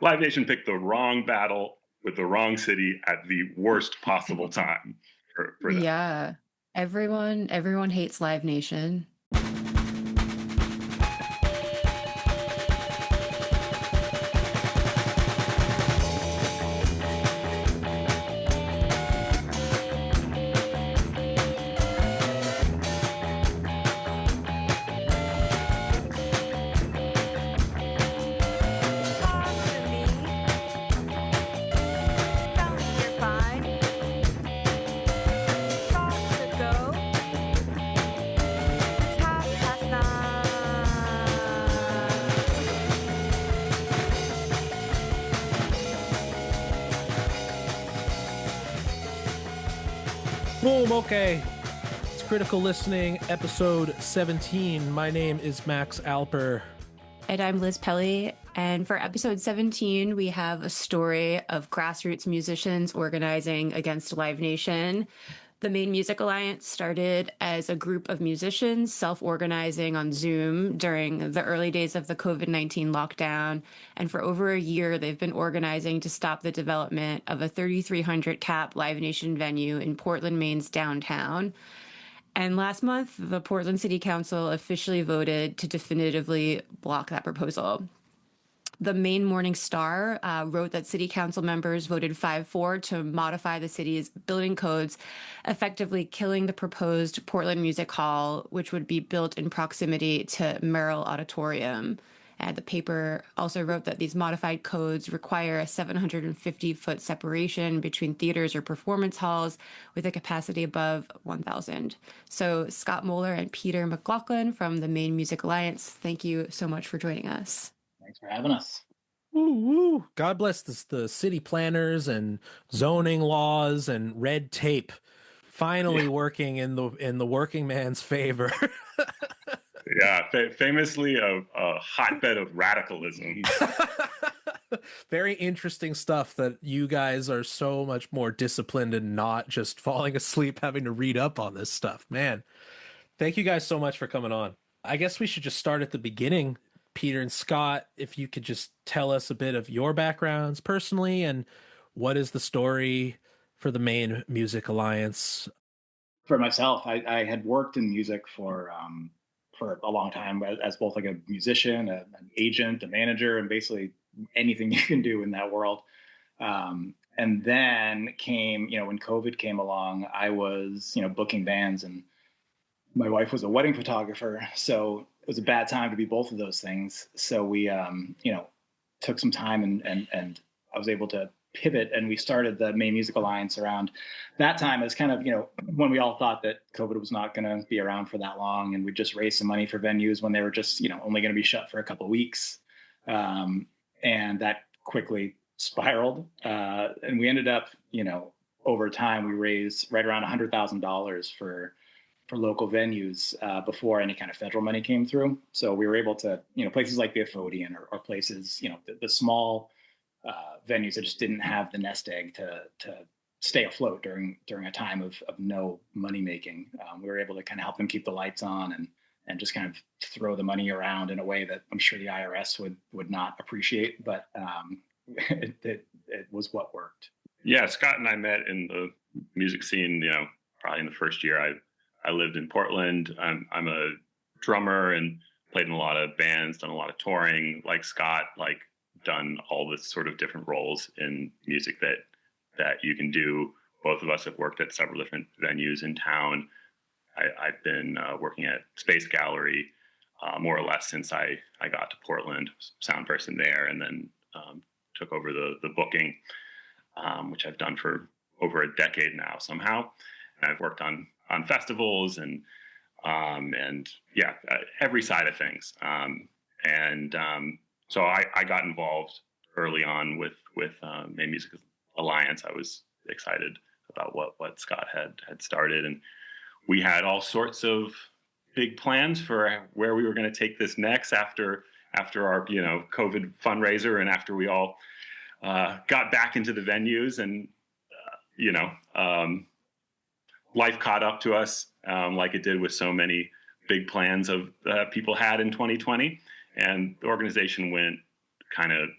Live Nation picked the wrong battle with the wrong city at the worst possible time for them. Yeah. Everyone hates Live Nation. Talk to me. Tell me you're fine. Got to go. It's 9:30. Boom, okay. It's Critical Listening, episode 17. My name is Max Alper. And I'm Liz Pelly. And for episode 17, we have a story of grassroots musicians organizing against Live Nation. The Maine Music Alliance started as a group of musicians self-organizing on Zoom during the early days of the COVID-19 lockdown. And for over a year, they've been organizing to stop the development of a 3,300 cap Live Nation venue in Portland, Maine's downtown. And last month, the Portland City Council officially voted to definitively block that proposal. The Maine Morning Star wrote that city council members voted 5-4 to modify the city's building codes, effectively killing the proposed Portland Music Hall, which would be built in proximity to Merrill Auditorium. And the paper also wrote that these modified codes require a 750-foot separation between theaters or performance halls with a capacity above 1,000. So Scott Mohler and Peter McLaughlin from the Maine Music Alliance, thank you so much for joining us. Thanks for having us. Woo, woo. God bless the city planners and zoning laws and red tape finally working in the working man's favor. Yeah, famously a hotbed of radicalism. Very interesting stuff that you guys are so much more disciplined and not just falling asleep having to read up on this stuff. Man, thank you guys so much for coming on. I guess we should just start at the beginning. Peter and Scott, if you could just tell us a bit of your backgrounds personally and what is the story for the Maine Music Alliance? For myself, I had worked in music for a long time as both like a musician, an agent, a manager, and basically anything you can do in that world. And then came, when COVID came along, I was, booking bands, and my wife was a wedding photographer, so it was a bad time to be both of those things. So we, took some time and I was able to pivot, and we started the Maine Music Alliance around that time as kind of, when we all thought that COVID was not going to be around for that long, and we just raised some money for venues when they were just, only going to be shut for a couple of weeks. And that quickly spiraled. And we ended up, over time, we raised right around $100,000 for local venues before any kind of federal money came through. So we were able to, places like the Afodian or places, the small venues that just didn't have the nest egg to stay afloat during a time of no money making. We were able to kind of help them keep the lights on and just kind of throw the money around in a way that I'm sure the IRS would not appreciate, but it was what worked. Yeah, Scott and I met in the music scene, probably in the first year I lived in Portland. I'm a drummer and played in a lot of bands, done a lot of touring, like Scott, done all the sort of different roles in music that you can do. Both of us have worked at several different venues in town. I've been working at Space Gallery more or less since I got to Portland, sound person there, and then took over the booking, which I've done for over a decade now somehow. And I've worked on festivals and every side of things. So I got involved early on with Maine Music Alliance. I was excited about what Scott had started, and we had all sorts of big plans for where we were going to take this next after our COVID fundraiser, and after we all got back into the venues, and life caught up to us, like it did with so many big plans of people had in 2020, and the organization went kind of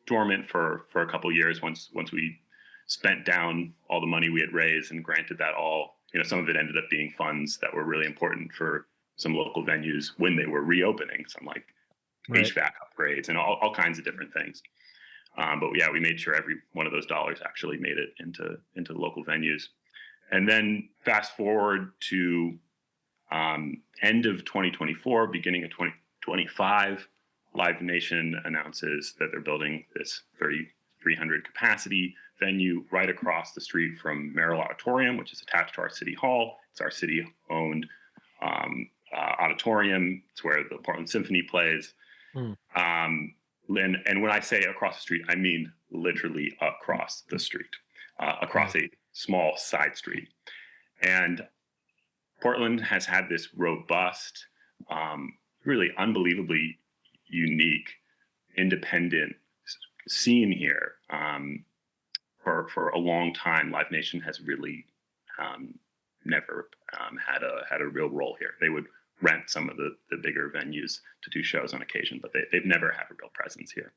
dormant for a couple of years once we spent down all the money we had raised, and granted that all, some of it ended up being funds that were really important for some local venues when they were reopening, some like Right. HVAC upgrades and all kinds of different things. But yeah, we made sure every one of those dollars actually made it into local venues. And then fast forward to end of 2024, beginning of 2025, Live Nation announces that they're building this 3,300 capacity venue right across the street from Merrill Auditorium, which is attached to our city hall. It's our city-owned auditorium. It's where the Portland Symphony plays. And when I say across the street, I mean literally across the street, across a small side street. And Portland has had this robust, really unbelievably unique, independent scene here for a long time. Live Nation has really never had a real role here. They would rent some of the bigger venues to do shows on occasion, but they've never had a real presence here.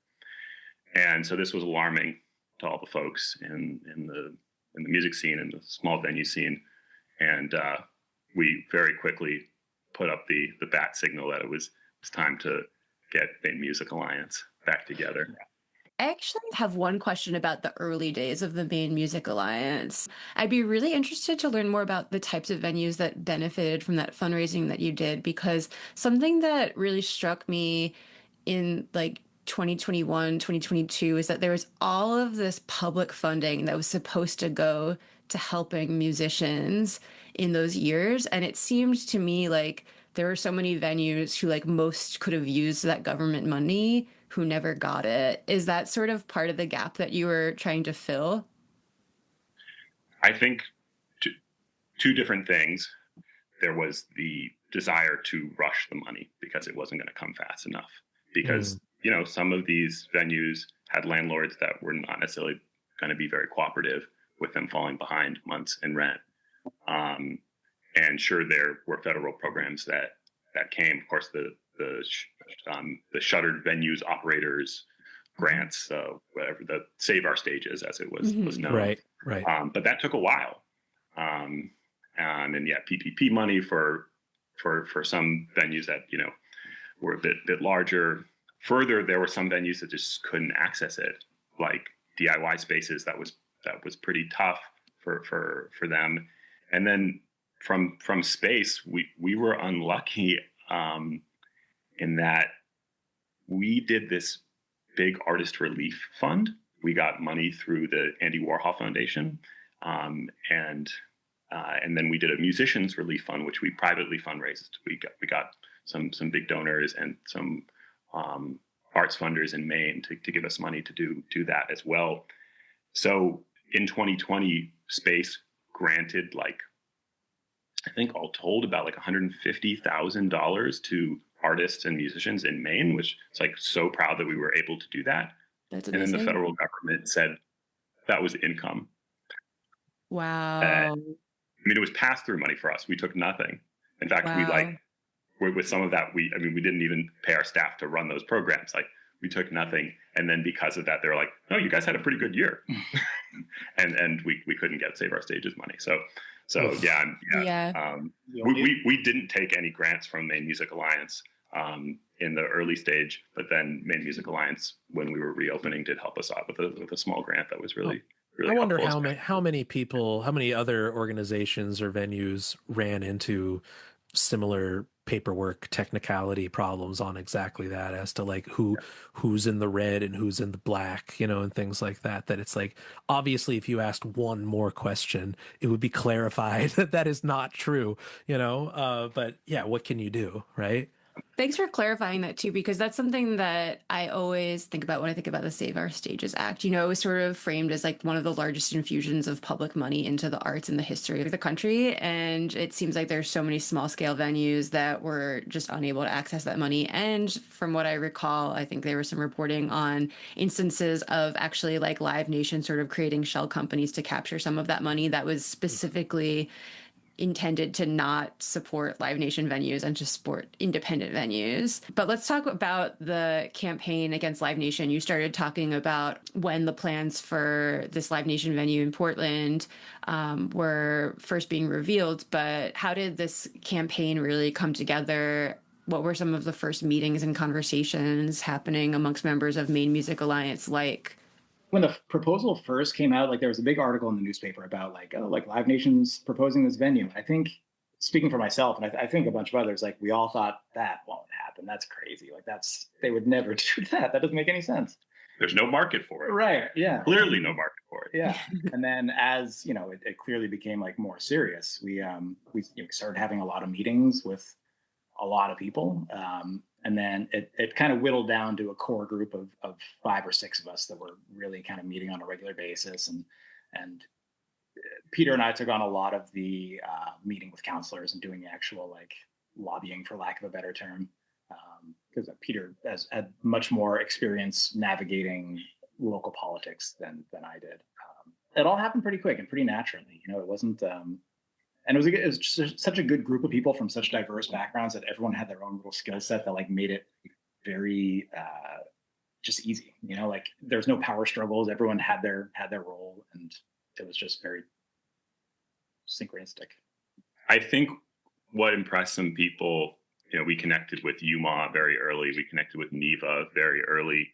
And so this was alarming to all the folks in the music scene and the small venue scene. And we very quickly put up the bat signal that it was time to get Maine Music Alliance back together. I actually have one question about the early days of the Maine Music Alliance. I'd be really interested to learn more about the types of venues that benefited from that fundraising that you did, because something that really struck me in like 2021, 2022 is that there was all of this public funding that was supposed to go to helping musicians in those years. And it seemed to me like there were so many venues who like most could have used that government money who never got it. Is that sort of part of the gap that you were trying to fill? I think two different things. There was the desire to rush the money because it wasn't going to come fast enough. Because, some of these venues had landlords that were not necessarily going to be very cooperative with them falling behind months in rent. And sure, there were federal programs that came. Of course, the shuttered venues operators grants, whatever, the Save Our Stages, as it was known. Right. But that took a while. And yeah, PPP money for some venues that were a bit larger. Further, there were some venues that just couldn't access it, like DIY spaces. That was pretty tough for them. And then from space, we were unlucky in that we did this big artist relief fund. We got money through the Andy Warhol Foundation, and then we did a musicians relief fund, which we privately fundraised. We got some big donors and some arts funders in Maine to give us money to do that as well. So in 2020, Space granted I think all told about $150,000 to artists and musicians in Maine, which is so proud that we were able to do that. That's amazing. And then the federal government said that was income. Wow. It was pass-through money for us. We took nothing. In fact, with some of that, we didn't even pay our staff to run those programs. We took nothing. And then because of that, they were like, no, you guys had a pretty good year. and we couldn't get Save Our Stages money. So we didn't take any grants from Maine Music Alliance in the early stage, but then Maine Music Alliance, when we were reopening, did help us out with a small grant that was really I wonder how many other organizations or venues ran into similar paperwork technicality problems on exactly that, as to who's in the red and who's in the black, and things like that. That it's obviously if you asked one more question, it would be clarified that is not true, but yeah, what can you do, right? Thanks for clarifying that too, because that's something that I always think about when I think about the Save Our Stages Act. It was sort of framed as one of the largest infusions of public money into the arts in the history of the country. And it seems like there's so many small scale venues that were just unable to access that money. And from what I recall, I think there was some reporting on instances of actually Live Nation sort of creating shell companies to capture some of that money that was specifically intended to not support Live Nation venues and to support independent venues. But let's talk about the campaign against Live Nation. You started talking about when the plans for this Live Nation venue in Portland were first being revealed, but how did this campaign really come together? What were some of the first meetings and conversations happening amongst members of Maine Music Alliance like? When the proposal first came out, like there was a big article in the newspaper about like, oh, like Live Nation's proposing this venue. I think, speaking for myself, and I think a bunch of others, like we all thought that won't happen. That's crazy. Like they would never do that. That doesn't make any sense. There's no market for it. Right. Yeah. Clearly no market for it. Yeah. And then as, it clearly became like more serious, we started having a lot of meetings with a lot of people. And then it kind of whittled down to a core group of 5 or 6 of us that were really kind of meeting on a regular basis. And Peter and I took on a lot of the meeting with counselors and doing the actual like lobbying, for lack of a better term, because Peter has had much more experience navigating local politics than I did. It all happened pretty quick and pretty naturally. It wasn't. And it was just such a good group of people from such diverse backgrounds that everyone had their own little skill set that like made it very just easy. Like there's no power struggles. Everyone had their role, and it was just very synchronistic. I think what impressed some people, we connected with UMA very early. We connected with NEVA very early.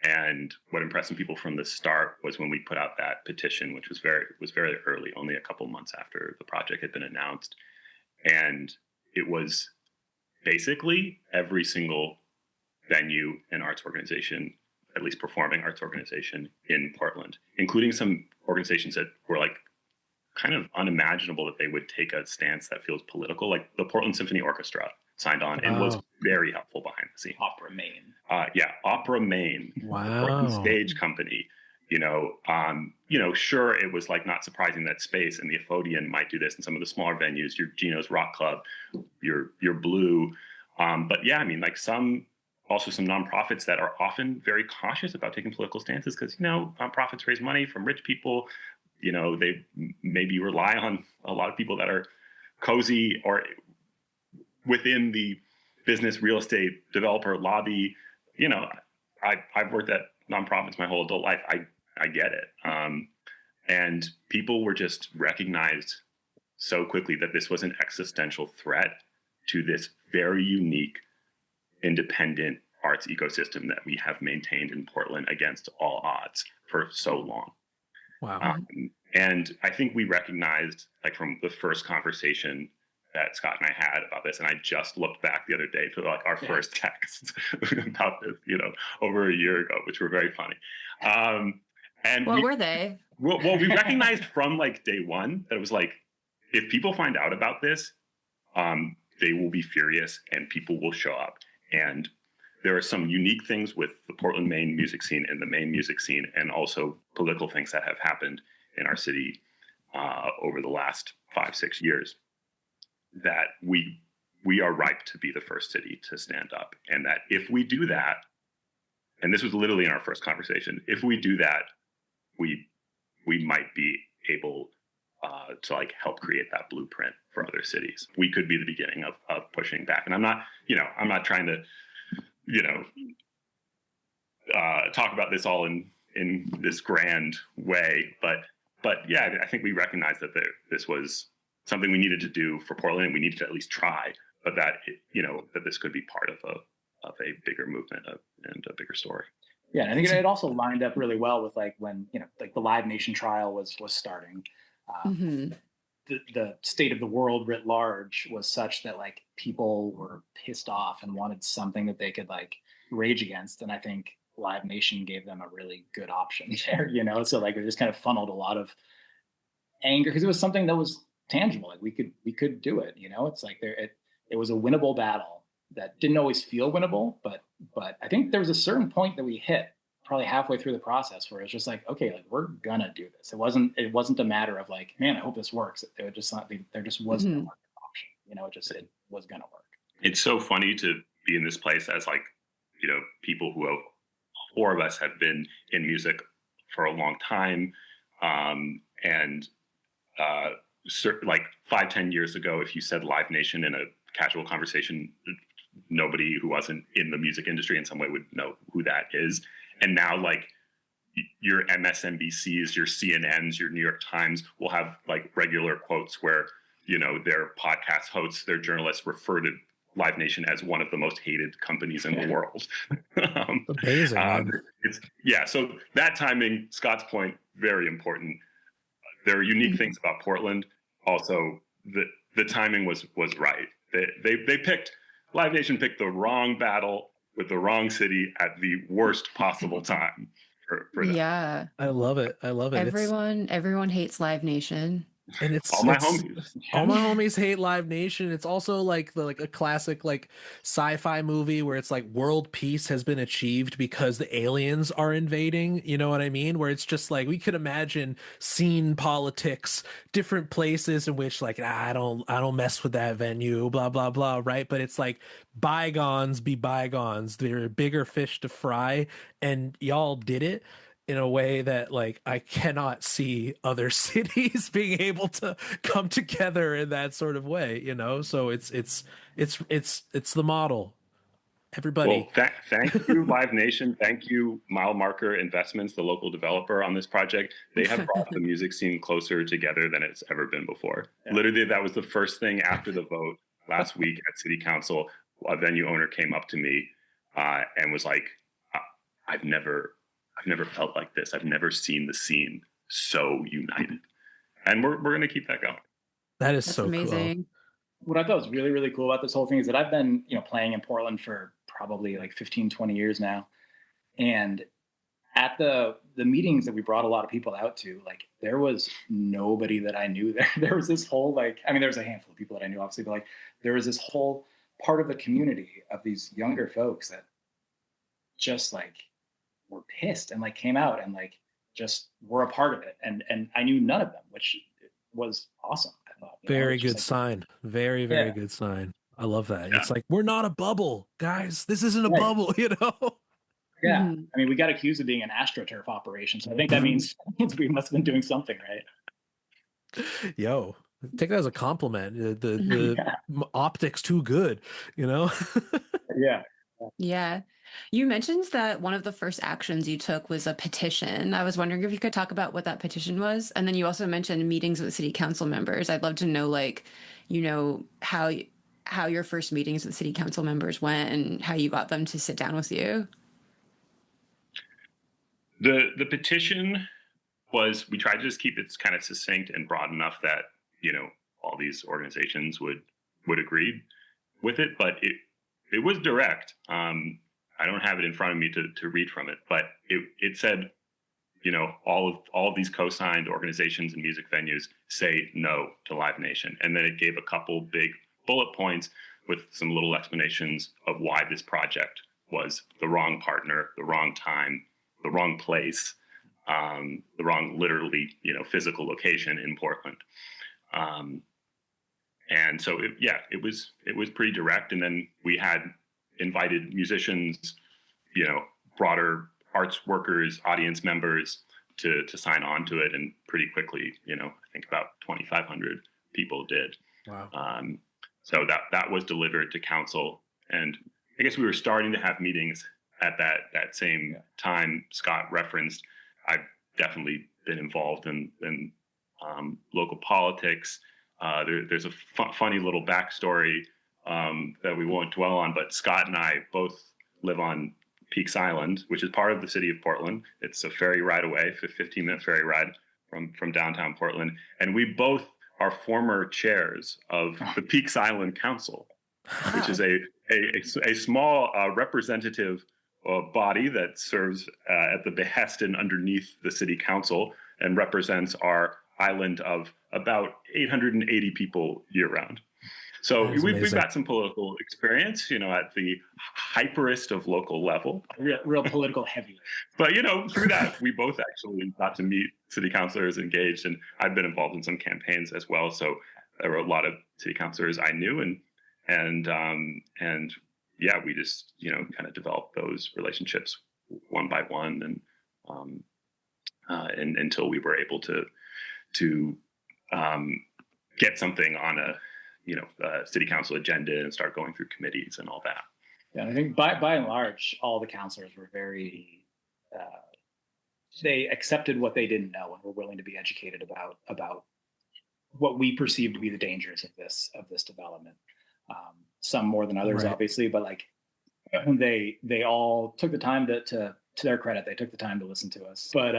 And what impressed some people from the start was when we put out that petition, which was very early, only a couple months after the project had been announced. And it was basically every single venue and arts organization, at least performing arts organization in Portland, including some organizations that were like kind of unimaginable that they would take a stance that feels political, like the Portland Symphony Orchestra signed on and was very helpful behind the scenes. Opera Maine. Opera Maine. Wow. Portland Stage Company. Sure, it was like not surprising that Space and the Ephodian might do this, and some of the smaller venues, your Gino's Rock Club, your Blue. But yeah, I mean, like some nonprofits that are often very cautious about taking political stances because, nonprofits raise money from rich people. They maybe rely on a lot of people that are cozy or within the business real estate developer lobby. I've worked at nonprofits my whole adult life. I get it. And people were just recognized so quickly that this was an existential threat to this very unique, independent arts ecosystem that we have maintained in Portland against all odds for so long. Wow. And I think we recognized, like from the first conversation that Scott and I had about this, and I just looked back the other day to like our first texts about this, over a year ago, which were very funny. And what were they? Well, we recognized from like day one that it was like, if people find out about this, they will be furious and people will show up. And there are some unique things with the Portland, Maine music scene and the Maine music scene, and also political things that have happened in our city over the last 5-6 years, that we are ripe to be the first city to stand up. And that if we do that, and this was literally in our first conversation, if we do that, we might be able to like help create that blueprint for other cities. We could be the beginning of pushing back. And I'm not trying to, talk about this all in this grand way, but yeah, I think we recognize that this was something we needed to do for Portland, and we needed to at least try, but that that this could be part of a bigger movement and a bigger story. Yeah, and I think it also lined up really well with like when like the Live Nation trial was starting. The state of the world writ large was such that like people were pissed off and wanted something that they could like rage against, and I think Live Nation gave them a really good option there. So like it just kind of funneled a lot of anger because it was something that was tangible. Like we could do it. It's like it was a winnable battle that didn't always feel winnable, but I think there was a certain point that we hit probably halfway through the process where it's just like, okay, like we're gonna do this. It wasn't a matter of like, man, I hope this works. There just wasn't a market option. It was gonna work. It's so funny to be in this place as like, people who have 4 of us have been in music for a long time. And like 5-10 years ago, if you said Live Nation in a casual conversation, nobody who wasn't in the music industry in some way would know who that is. And now, like, your MSNBCs, your CNNs, your New York Times will have like regular quotes where, their podcast hosts, their journalists refer to Live Nation as one of the most hated companies in the world. Amazing, man. So that timing, Scott's point, very important. There are unique things about Portland. Also, the timing was right. They picked, Live Nation picked the wrong battle with the wrong city at the worst possible time for them. Yeah. I love it. Everyone hates Live Nation. And it's all my homies. All my homies hate Live Nation. It's also like a classic like sci-fi movie where it's like world peace has been achieved because the aliens are invading. You know what I mean? Where it's just like we could imagine scene politics, different places in which like I don't mess with that venue, blah blah blah, right? But it's like bygones be bygones. There are bigger fish to fry, and y'all did it in a way that like I cannot see other cities being able to come together in that sort of way, so it's the model. Everybody. Well, thank you, Live Nation. Thank you, Mile Marker Investments, the local developer on this project. They have brought the music scene closer together than it's ever been before. Yeah. Literally, that was the first thing after the vote last week at City Council. A venue owner came up to me and was like, I've never felt like this. I've never seen the scene so united. And we're going to keep that going. That's so amazing. Cool. What I thought was really, really cool about this whole thing is that I've been, playing in Portland for probably like 15, 20 years now. And at the meetings that we brought a lot of people out to, like, there was nobody that I knew there. There was this whole, there was a handful of people that I knew, obviously, but like, there was this whole part of the community of these younger folks that just like were pissed and like came out and like just were a part of it. And I knew none of them, which was awesome. I thought. Very good sign. Very, very good sign. I love that. Yeah. It's like, we're not a bubble, guys. This isn't a bubble, Yeah. Mm-hmm. I mean, we got accused of being an AstroTurf operation. So I think that means we must have been doing something right. Yo, take that as a compliment. The optics too good, Yeah. Yeah. You mentioned that one of the first actions you took was a petition. I was wondering if you could talk about what that petition was. And then you also mentioned meetings with city council members. I'd love to know, how your first meetings with city council members went and how you got them to sit down with you. The petition was, we tried to just keep it kind of succinct and broad enough that, all these organizations would agree with it, but it was direct. I don't have it in front of me to read from it, but it said, all of these co-signed organizations and music venues say no to Live Nation. And then it gave a couple big bullet points with some little explanations of why this project was the wrong partner, the wrong time, the wrong place, the wrong, literally, physical location in Portland. And so it was pretty direct. And then we had invited musicians, broader arts workers, audience members to sign on to it. And pretty quickly, I think about 2,500 people did. Wow. So that was delivered to council. And I guess we were starting to have meetings at that same time Scott referenced. I've definitely been involved in local politics. There's a funny little backstory that we won't dwell on, but Scott and I both live on Peaks Island, which is part of the city of Portland. It's a ferry ride away, 15-minute ferry ride from downtown Portland. And we both are former chairs of the Peaks Island Council, which is a small representative body that serves at the behest and underneath the city council and represents our island of about 880 people year round. So we've got some political experience, at the hyperest of local level. Real political heavy. But, through that, we both actually got to meet city councilors, engaged, and I've been involved in some campaigns as well. So there were a lot of city councilors I knew, and we just, kind of developed those relationships one by one, and until we were able to get something on a city council agenda and start going through committees and all that. Yeah, I think by and large, all the counselors were very. They accepted what they didn't know and were willing to be educated about what we perceive to be the dangers of this development. Some more than others, Right. obviously, but like they all took the time to their credit, they took the time to listen to us. But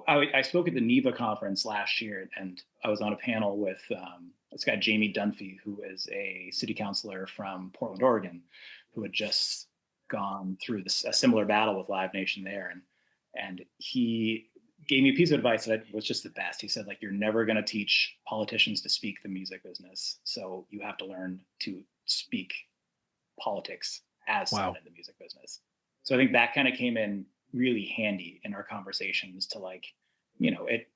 I spoke at the NEVA conference last year, and I was on a panel with this guy Jamie Dunphy, who is a city councilor from Portland, Oregon, who had just gone through a similar battle with Live Nation there, and he gave me a piece of advice that was just the best. He said, like, you're never going to teach politicians to speak the music business, so you have to learn to speak politics as someone in the music business. So I think that kind of came in really handy in our conversations to, like, it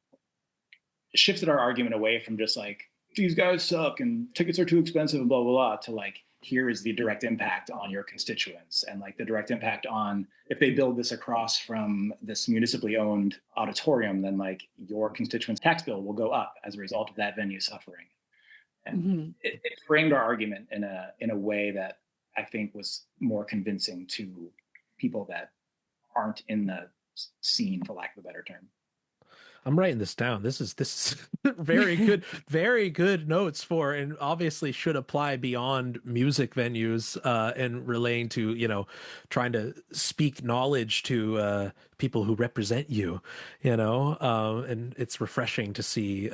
shifted our argument away from just like, these guys suck and tickets are too expensive and blah, blah, blah, to like, here is the direct impact on your constituents, and like the direct impact on, if they build this across from this municipally owned auditorium, then like your constituents' tax bill will go up as a result of that venue suffering. And it framed our argument in a way that I think was more convincing to people that aren't in the scene, for lack of a better term. I'm writing this down. This is very good, very good notes for, and obviously should apply beyond music venues and relating to, trying to speak knowledge to people who represent you, and it's refreshing to see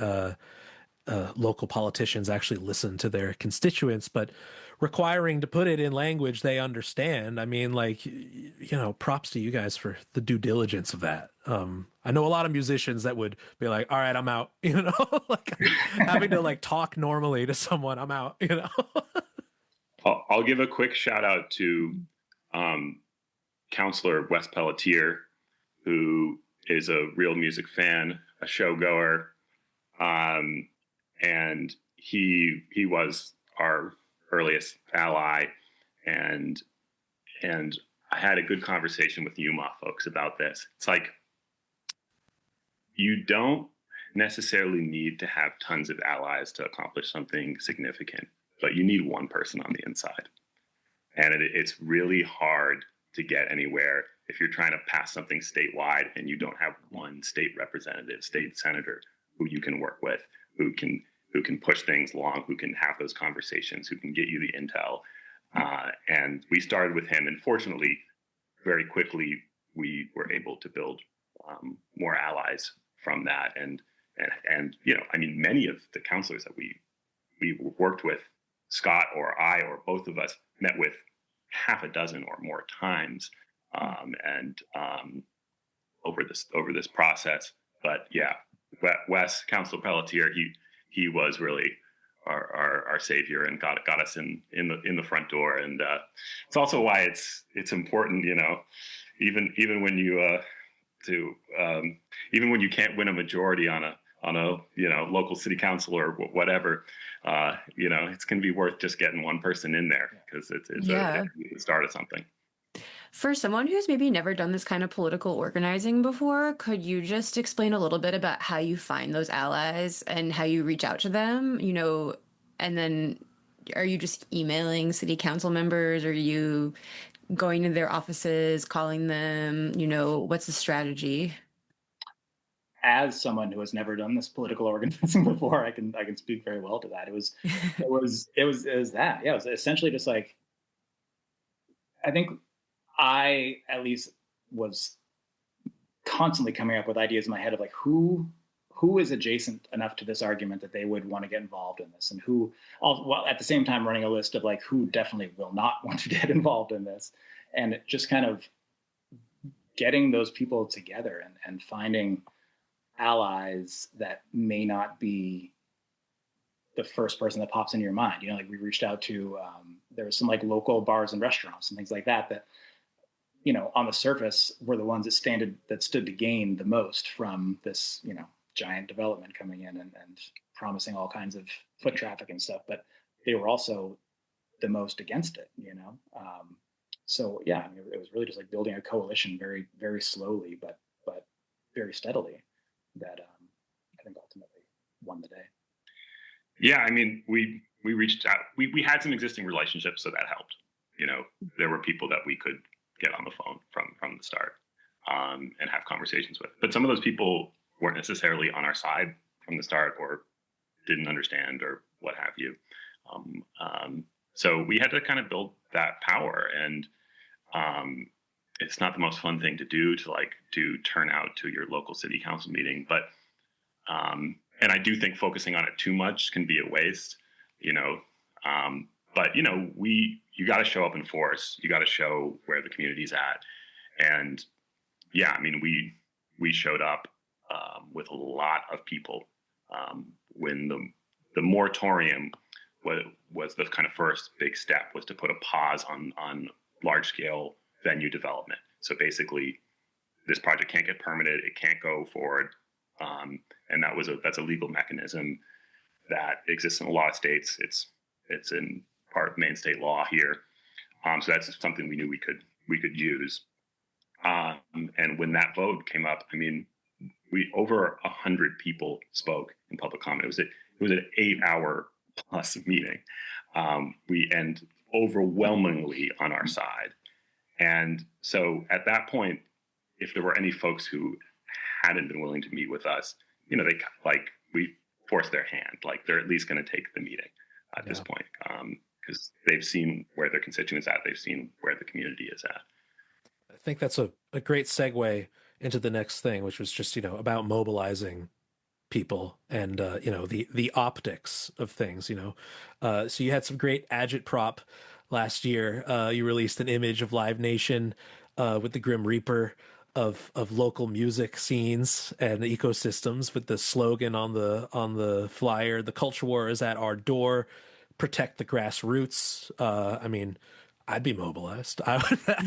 local politicians actually listen to their constituents, but requiring to put it in language they understand. I mean, like, props to you guys for the due diligence of that. I know a lot of musicians that would be like, all right, I'm out, like having to like talk normally to someone, I'm out, I'll give a quick shout out to Counselor Wes Pelletier, who is a real music fan, a showgoer. And he was our earliest ally, and I had a good conversation with UMA folks about this. It's like, you don't necessarily need to have tons of allies to accomplish something significant, but you need one person on the inside. And it's really hard to get anywhere if you're trying to pass something statewide and you don't have one state representative, state senator who you can work with, who can push things along, who can have those conversations, who can get you the intel. And we started with him, and fortunately, very quickly, we were able to build more allies from that. And I mean, many of the counselors that we worked with, Scott or I or both of us, met with half a dozen or more times, over this process. But yeah, Wes, Councilor Pelletier, he was really our savior and got us in the front door. And it's also why it's important, even when you even when you can't win a majority on a local city council or whatever, it's going to be worth just getting one person in there, because it's the start of something. For someone who's maybe never done this kind of political organizing before, could you just explain a little bit about how you find those allies and how you reach out to them, and then are you just emailing city council members? Or are you going to their offices, calling them, what's the strategy? As someone who has never done this political organizing before, I can speak very well to that. It was that. Yeah, it was essentially just like, I think I at least was constantly coming up with ideas in my head of like, who is adjacent enough to this argument that they would want to get involved in this, and while at the same time running a list of like who definitely will not want to get involved in this, and just kind of getting those people together and finding allies that may not be the first person that pops into your mind. Like we reached out to, there was some like local bars and restaurants and things like that, on the surface were the ones that stood to gain the most from this, giant development coming in and promising all kinds of foot traffic and stuff, but they were also the most against it, so yeah, it was really just like building a coalition very, very slowly, but very steadily, that I think ultimately won the day. Yeah, I mean, we reached out. We had some existing relationships, so that helped. You know, there were people that we could get on the phone from the start, and have conversations with. But some of those people weren't necessarily on our side from the start, or didn't understand, or what have you. Um, um, so we had to kind of build that power, and um, it's not the most fun thing to do, to like do turnout to your local city council meeting, but and I do think focusing on it too much can be a waste, you know. But you know, you got to show up in force. You got to show where the community's at, and yeah, I mean, we showed up with a lot of people when the moratorium was the kind of first big step, was to put a pause on large scale venue development. So basically, this project can't get permitted, it can't go forward, and that's a legal mechanism that exists in a lot of states. It's in part of Maine state law here, so that's something we knew we could use. And when that vote came up, I mean, we over 100 people spoke in public comment. It was an 8-hour plus meeting. We and overwhelmingly on our side. And so at that point, if there were any folks who hadn't been willing to meet with us, you know, we forced their hand. Like, they're at least going to take the meeting at this point, because they've seen where their constituents at. They've seen where the community is at. I think that's a great segue into the next thing, which was just, about mobilizing people and, the optics of things, So you had some great agitprop last year. You released an image of Live Nation with the Grim Reaper of local music scenes and ecosystems, with the slogan on the flyer: "The culture war is at our door. Protect the grassroots." I mean, I'd be mobilized. I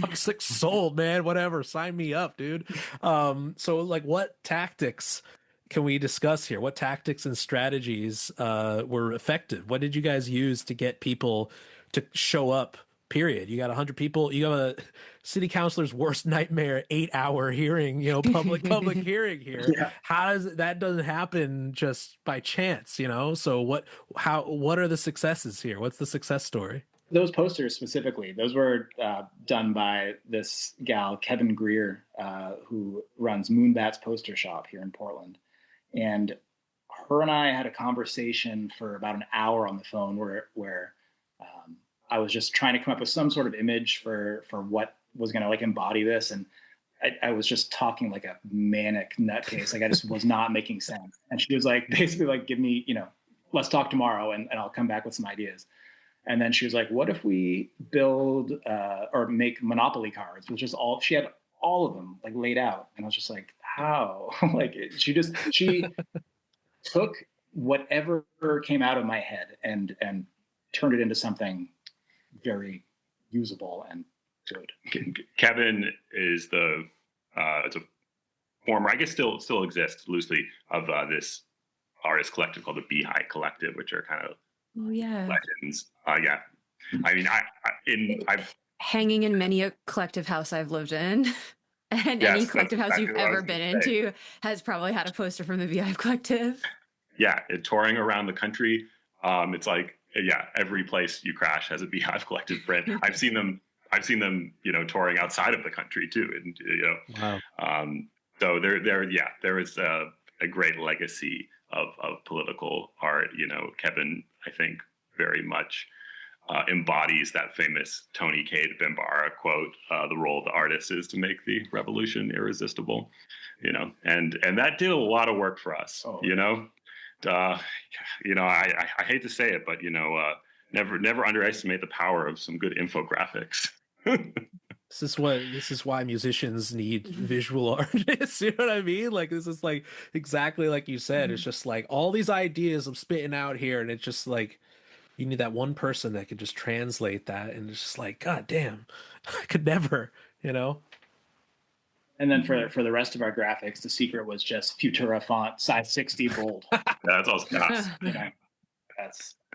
was like, sold, man. Whatever, sign me up, dude. So like, what tactics can we discuss here? What tactics and strategies were effective? What did you guys use to get people to show up? Period. You got 100 people. You got a city councilor's worst nightmare, 8-hour hearing. Public hearing here. Yeah. How does that doesn't happen just by chance? So what are the successes here? What's the success story? Those posters specifically, those were done by this gal, Kevin Greer, who runs Moonbat's Poster Shop here in Portland. And her and I had a conversation for about an hour on the phone where I was just trying to come up with some sort of image for what was going to like embody this. And I was just talking like a manic nutcase. Like, I just was not making sense. And she was like, basically like, give me, let's talk tomorrow and I'll come back with some ideas. And then she was like, what if we build or make Monopoly cards, which is all, she had all of them like laid out. And I was just like, how? Like, she took whatever came out of my head and turned it into something very usable and good. Kevin is it's a former, I guess still exists loosely, of this artist collective called the Beehive Collective, which are kind of legends. Yeah, I mean, I've hanging in many a collective house I've lived in. And yes, any collective house you've ever been into has probably had a poster from the Beehive Collective. Yeah, touring around the country. It's like, yeah, every place you crash has a Beehive Collective print. I've seen them, touring outside of the country too, and wow. So there is a great legacy of political art. Kevin, I think, very much embodies that famous Tony Cade Bambara quote: "The role of the artist is to make the revolution irresistible." And that did a lot of work for us. I hate to say it, but never underestimate the power of some good infographics. This is why musicians need visual artists. You know what I mean? Like, this is like exactly like you said. It's just like all these ideas I'm spitting out here, and it's just like you need that one person that can just translate that, and it's just like, God damn, I could never, And then for the rest of our graphics, the secret was just Futura font, size 60, bold. That's all. That's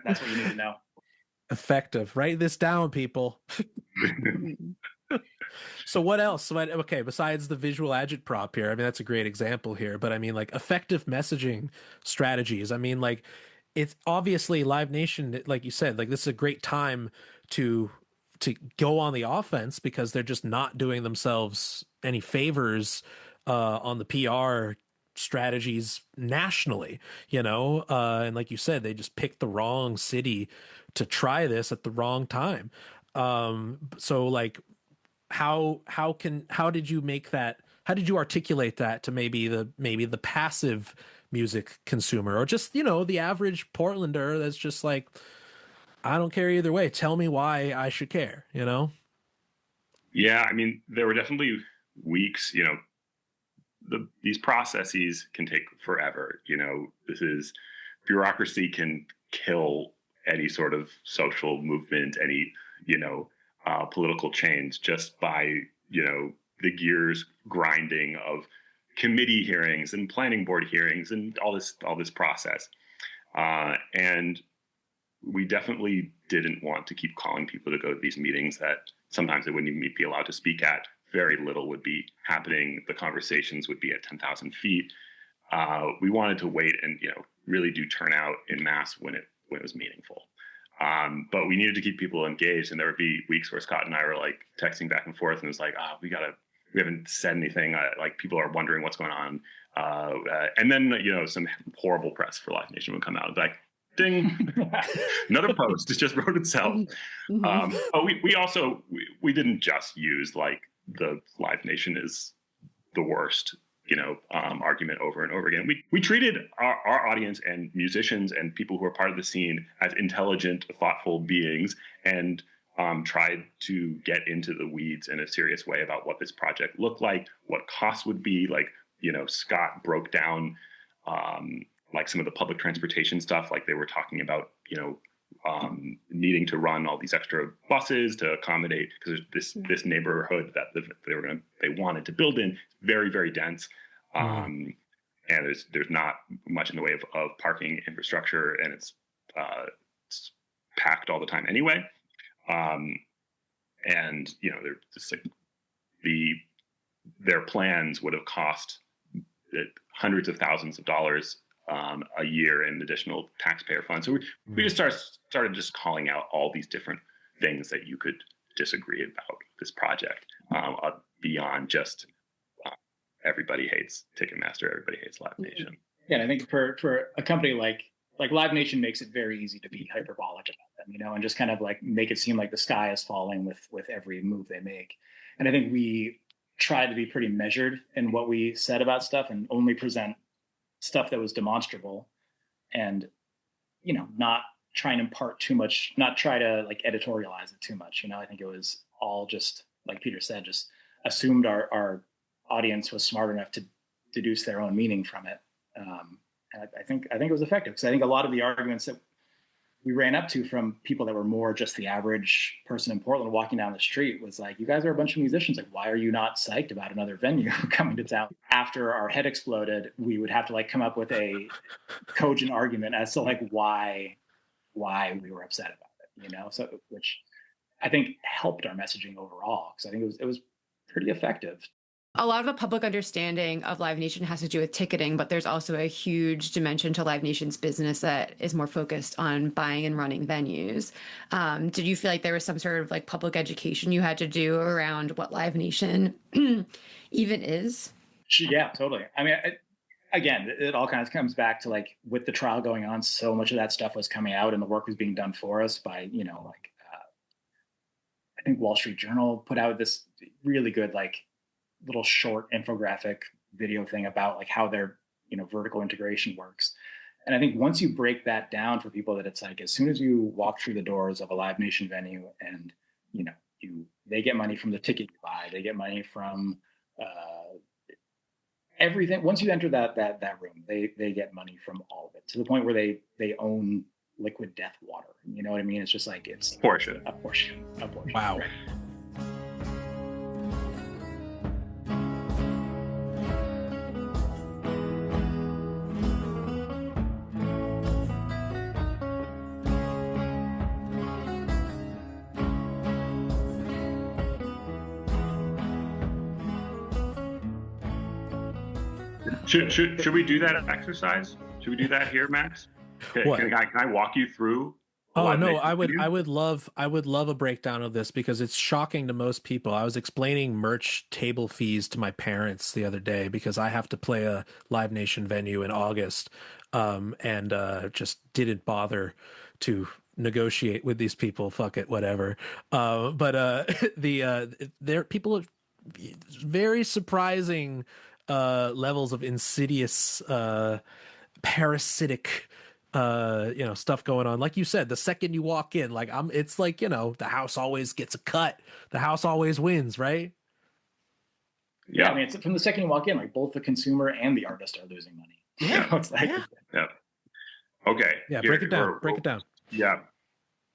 what you need to know. Effective. Write this down, people. So what else? Okay, besides the visual agitprop here, I mean, that's a great example here, but I mean, like, effective messaging strategies. I mean, like, it's obviously Live Nation, like you said, like this is a great time to go on the offense because they're just not doing themselves any favors on the PR strategies nationally, and like you said, they just picked the wrong city to try this at the wrong time. So like how did you make that, how did you articulate that to maybe the passive music consumer, or just the average Portlander that's just like, I don't care either way, tell me why I should care. Yeah, I mean, there were definitely weeks, these processes can take forever. This is bureaucracy can kill any sort of social movement, any, political change just by, the gears grinding of committee hearings and planning board hearings and all this process. And we definitely didn't want to keep calling people to go to these meetings that sometimes they wouldn't even be allowed to speak at. Very little would be happening. The conversations would be at 10,000 feet. We wanted to wait and really do turnout in mass when it was meaningful. But we needed to keep people engaged, and there would be weeks where Scott and I were like texting back and forth, and it was like, we haven't said anything. Like people are wondering what's going on, and then some horrible press for Live Nation would come out. It's like, ding, another post. It just wrote itself. But we also we didn't just use like the Live Nation is the worst argument over and over again. We treated our audience and musicians and people who are part of the scene as intelligent, thoughtful beings, and tried to get into the weeds in a serious way about what this project looked like, what costs would be. Like, Scott broke down like some of the public transportation stuff, like they were talking about, needing to run all these extra buses to accommodate, because this neighborhood that they wanted to build in, very, very dense. And there's not much in the way of parking infrastructure, and it's packed all the time anyway. And they're just like their plans would have cost hundreds of thousands of dollars a year in additional taxpayer funds. So we just started just calling out all these different things that you could disagree about this project, beyond just everybody hates Ticketmaster, everybody hates Live Nation. Yeah, and I think for a company like Live Nation makes it very easy to be hyperbolic about them, and just kind of like make it seem like the sky is falling with every move they make. And I think we tried to be pretty measured in what we said about stuff and only present stuff that was demonstrable, and not try and impart too much, not try to like editorialize it too much. I think it was all just like Peter said, just assumed our audience was smart enough to deduce their own meaning from it. And I think it was effective, because I think a lot of the arguments that we ran up to from people that were more just the average person in Portland walking down the street was like, you guys are a bunch of musicians. Like, why are you not psyched about another venue coming to town? After our head exploded, we would have to like come up with a cogent argument as to like why we were upset about it, so which I think helped our messaging overall, because I think it was pretty effective. A lot of the public understanding of Live Nation has to do with ticketing, but there's also a huge dimension to Live Nation's business that is more focused on buying and running venues. Did you feel like there was some sort of like public education you had to do around what Live Nation even is? Yeah, totally. I mean, again, it all kind of comes back to like with the trial going on, so much of that stuff was coming out and the work was being done for us by, I think Wall Street Journal put out this really good, like, little short infographic video thing about like how their vertical integration works. And I think once you break that down for people, that it's like, as soon as you walk through the doors of a Live Nation venue and they get money from the ticket you buy, they get money from everything. Once you enter that room, they get money from all of it, to the point where they own liquid death water. You know what I mean? It's just like, it's a portion. Wow. Right. Should we do that exercise? Should we do that here, Max? Okay, What? can I walk you through a Oh Live no, Nation venue? I would love a breakdown of this because it's shocking to most people. I was explaining merch table fees to my parents the other day because I have to play a Live Nation venue in August, and just didn't bother to negotiate with these people. Fuck it, whatever. But there people have very surprising levels of insidious parasitic stuff going on. Like you said, the second you walk in, like it's like, the house always gets a cut. The house always wins, right? Yeah, I Yeah, mean, it's from the second you walk in, like both the consumer and the artist are losing money. Yeah. It's like, Yeah. yeah. Okay. Yeah, Here, break it down. Break it down. yeah,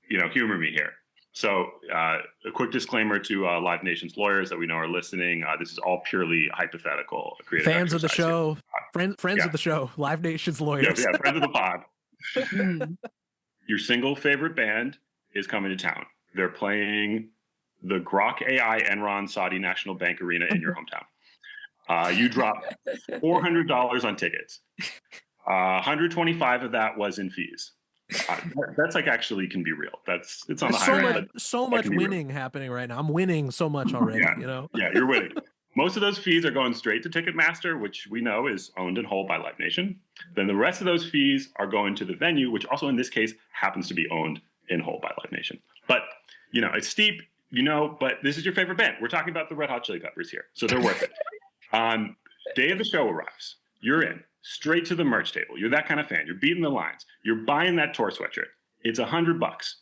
humor me here. So, a quick disclaimer to Live Nation's lawyers that we know are listening. This is all purely hypothetical, a creative Fans of the exercise here. show, friends Yeah. of the show, Live Nation's Yeah, lawyers. yeah, friends of the pod. Mhm. Your single favorite band is coming to town. They're playing the Grok AI Enron Saudi National Bank Arena in your hometown. You drop $400 on tickets. 125 of that was in fees. That's like actually can be real. It's on the higher end. So That much can be real. winning happening right now. I'm winning so much already, Yeah, you're winning. Most of those fees are going straight to Ticketmaster, which we know is owned and whole by Live Nation. Then the rest of those fees are going to the venue, which also in this case happens to be owned in whole by Live Nation. But it's steep, but this is your favorite band. We're talking about the Red Hot Chili Peppers here, so they're worth it. Day of the show arrives. You're in straight to the merch table. You're that kind of fan. You're beating the lines. You're buying that tour sweatshirt. It's $100.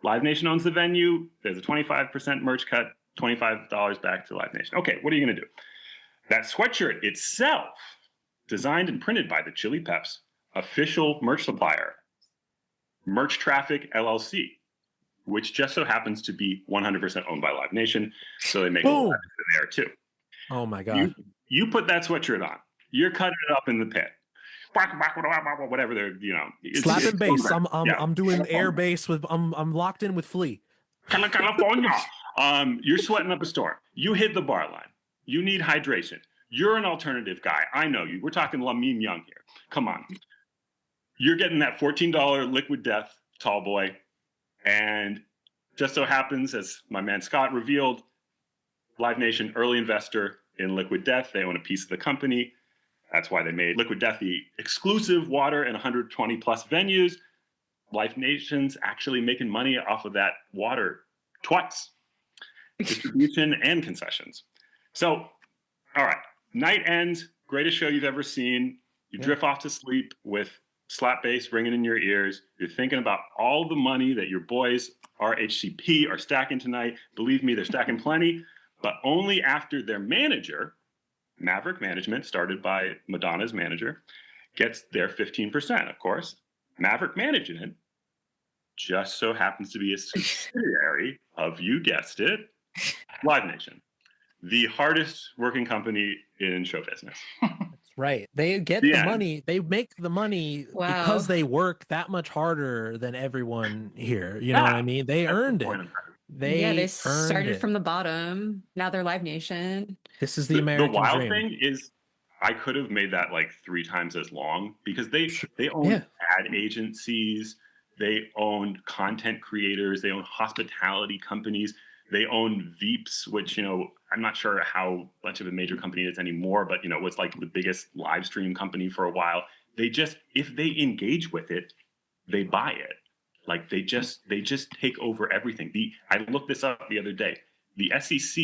Live Nation owns the venue. There's a 25% merch cut, $25 back to Live Nation. Okay, what are you going to do? That sweatshirt itself, designed and printed by the Chili Peps, official merch supplier, Merch Traffic LLC, which just so happens to be 100% owned by Live Nation. So they make a lot there too. Oh my God. You put that sweatshirt on. You're cutting it up in the pit. Whatever they're, Slap and bass. Yeah. I'm doing air bass with I'm locked in with Flea. California. You're sweating up a storm. You hit the bar line. You need hydration. You're an alternative guy. I know you. We're talking Lamine Young here. Come on. You're getting that $14 Liquid Death tall boy. And just so happens, as my man Scott revealed, Live Nation, early investor in Liquid Death. They own a piece of the company. That's why they made Liquid Death the exclusive water in 120 plus venues. Live Nation's actually making money off of that water twice. Distribution and concessions. So, all right, night ends, greatest show you've ever seen. You drift off to sleep with slap bass ringing in your ears. You're thinking about all the money that your boys, RHCP, are stacking tonight. Believe me, they're stacking plenty, but only after their manager, Maverick Management, started by Madonna's manager, gets their 15%, of course. Maverick Management just so happens to be a subsidiary of, you guessed it, Live Nation, the hardest working company in show business. That's right. They get the money. They make the money because they work that much harder than everyone here. You know what I mean? They earned it. They started from the bottom. Now they're Live Nation. This is the American dream. The wild dream. thing is, I could have made that like 3 times as long because they own ad agencies, they own content creators, they own hospitality companies, they own Veeps, which I'm not sure how much of a major company it is anymore, but was like the biggest live stream company for a while. They just, if they engage with it, they buy it. Like they just take over everything. I looked this up the other day. The SEC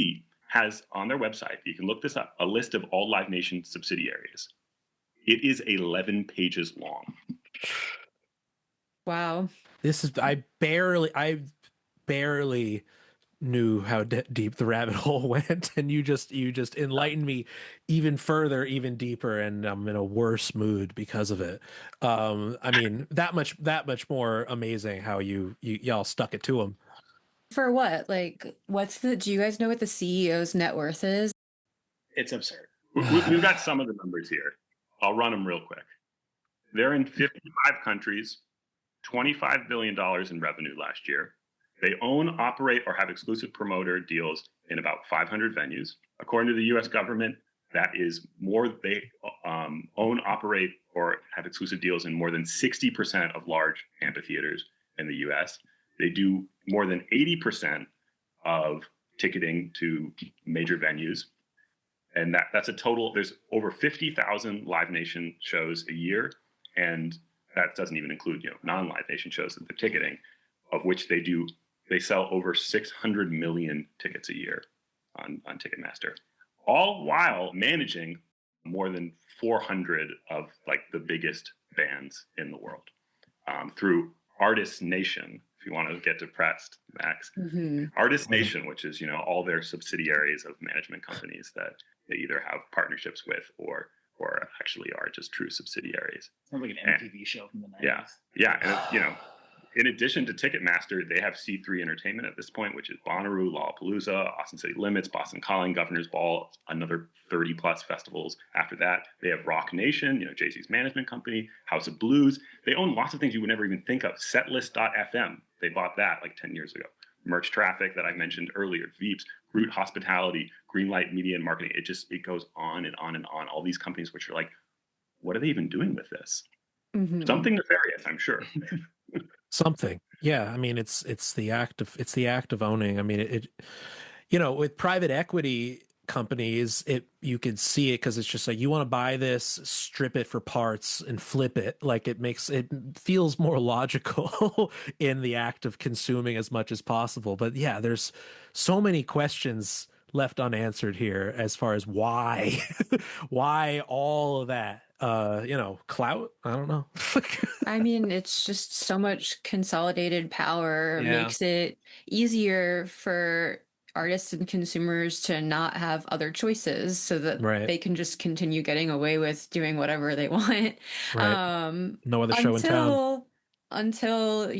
has on their website, you can look this up, a list of all Live Nation subsidiaries. It is 11 pages long. Wow. This is I barely knew how deep the rabbit hole went, and you just enlightened me even further, even deeper, and I'm in a worse mood because of it. I mean, that much more amazing how y'all stuck it to them. For what? Like, do you guys know what the CEO's net worth is? It's absurd. We've got some of the numbers here. I'll run them real quick. They're in 55 countries, $25 billion in revenue last year. They own, operate, or have exclusive promoter deals in about 500 venues. According to the U.S. government, That is more, they own, operate, or have exclusive deals in more than 60% of large amphitheaters in the US. They do more than 80% of ticketing to major venues. And that's a total, there's over 50,000 Live Nation shows a year. And that doesn't even include, non-Live Nation shows that they're ticketing, of which they sell over 600 million tickets a year on Ticketmaster, all while managing more than 400 of like the biggest bands in the world through Artist Nation. If you want to get depressed, Max, Artist Nation, which is all their subsidiaries of management companies that they either have partnerships with or actually are just true subsidiaries. Sounds like an MTV show from the 90s. Yeah, and in addition to Ticketmaster, they have C3 Entertainment at this point, which is Bonnaroo, Lollapalooza, Austin City Limits, Boston Calling, Governor's Ball, another 30 plus festivals after that. They have Rock Nation, Jay-Z's management company, House of Blues. They own lots of things you would never even think of. Setlist.fm, they bought that like 10 years ago. Merch Traffic that I mentioned earlier, Veeps, Groot Hospitality, Greenlight Media and Marketing. It goes on and on and on. All these companies which are like, what are they even doing with this? Something nefarious, I'm sure. Something. Yeah. I mean, it's the act of owning. I mean, it with private equity companies, you could see it because it's just like, you want to buy this, strip it for parts and flip it. Like it feels more logical in the act of consuming as much as possible. But yeah, there's so many questions left unanswered here as far as why why all of that. Clout, I don't know. I mean, it's just so much consolidated power makes it easier for artists and consumers to not have other choices so that they can just continue getting away with doing whatever they want. No other show in town. Until,